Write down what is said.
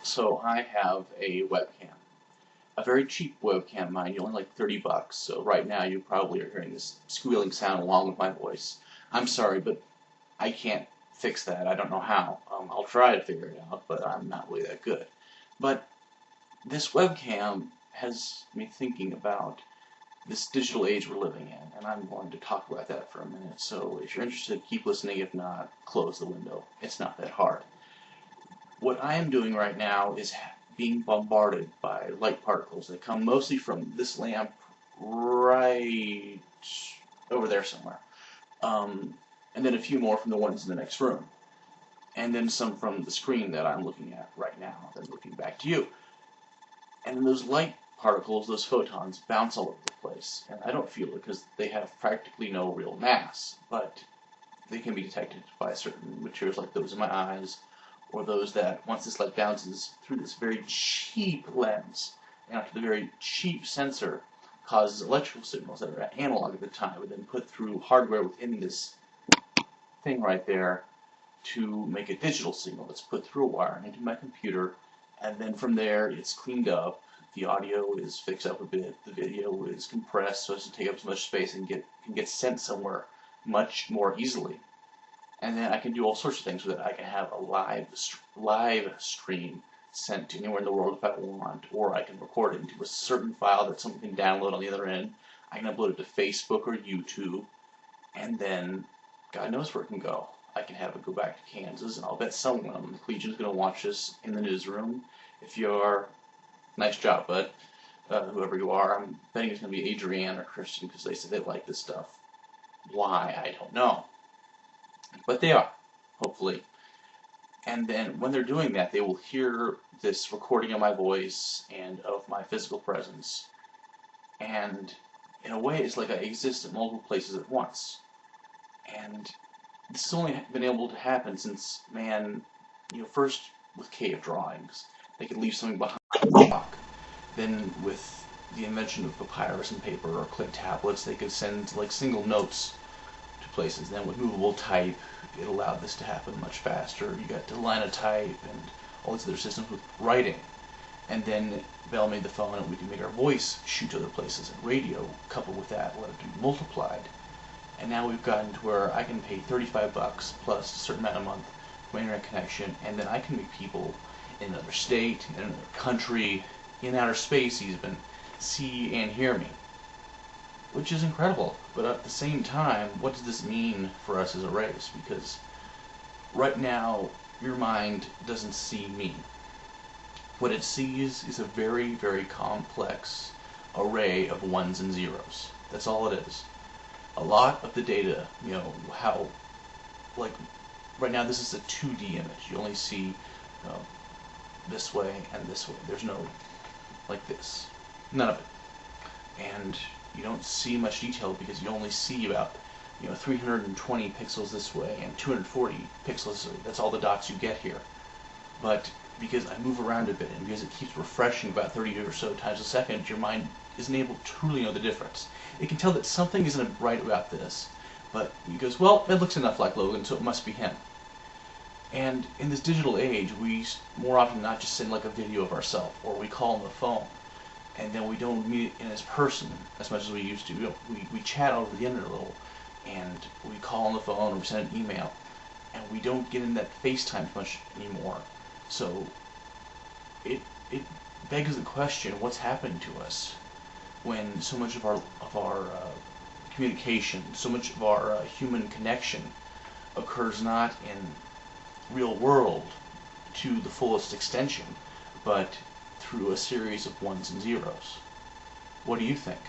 So I have a webcam, a very cheap webcam, mind you, only like 30 bucks. So right now you probably are hearing this squealing sound along with my voice. I'm sorry, but I can't fix that. I don't know how. I'll try to figure it out, but I'm not really that good. But this webcam has me thinking about this digital age we're living in, and I'm going to talk about that for a minute. So if you're interested, keep listening. If not, close the window. It's not that hard. What I am doing right now is being bombarded by light particles that come mostly from this lamp right over there somewhere, and then a few more from the ones in the next room, and then some from the screen that I'm looking at right now, then looking back to you. And those light particles, those photons, bounce all over the place, and I don't feel it because they have practically no real mass, but they can be detected by certain materials like those in my eyes, or those that, once this light bounces through this very cheap lens and onto the very cheap sensor, causes electrical signals that are analog at the time, but then put through hardware within this thing right there to make a digital signal that's put through a wire into my computer, and then from there it's cleaned up, the audio is fixed up a bit, the video is compressed so it doesn't take up as much space and can get sent somewhere much more easily. And then I can do all sorts of things with it. I can have a live stream sent to anywhere in the world if I want, or I can record it into a certain file that someone can download on the other end. I can upload it to Facebook or YouTube, and then God knows where it can go. I can have it go back to Kansas, and I'll bet someone on the Collegian is going to watch this in the newsroom. If you're, nice job, bud, whoever you are. I'm betting it's going to be Adrienne or Christian because they said they like this stuff. Why, I don't know. But they are, hopefully. And then when they're doing that, they will hear this recording of my voice and of my physical presence. And in a way, it's like I exist in multiple places at once. And this has only been able to happen since man, first with cave drawings, they could leave something behind the rock. Then with the invention of papyrus and paper or clay tablets, they could send like single notes to places. Then with movable type, it allowed this to happen much faster. You got to linotype and all these other systems with writing. And then Bell made the phone, and we can make our voice shoot to other places. And radio, coupled with that, let it be multiplied. And now we've gotten to where I can pay 35 bucks plus a certain amount a month for my internet connection, and then I can make people in another state, in another country, in outer space even, see and hear me. Which is incredible, but at the same time, what does this mean for us as a race? Because right now, your mind doesn't see me. What it sees is a very, very complex array of ones and zeros. That's all it is. A lot of the data, how, like, right now this is a 2D image. You only see this way and this way. There's no, like this. None of it. And you don't see much detail because you only see about 320 pixels this way and 240 pixels this way. That's all the dots you get here. But because I move around a bit and because it keeps refreshing about 30 or so times a second, your mind isn't able to truly know the difference. It can tell that something isn't right about this, but it goes, well, that looks enough like Logan, so it must be him. And in this digital age, we more often not just send like a video of ourselves, or we call on the phone, and then we don't meet in his person as much as we used to. We chat over the internet a little, and we call on the phone or we send an email, and we don't get in that FaceTime much anymore. So it begs the question: what's happening to us when so much of our communication, so much of our human connection occurs not in real world to the fullest extension, but through a series of ones and zeros? What do you think?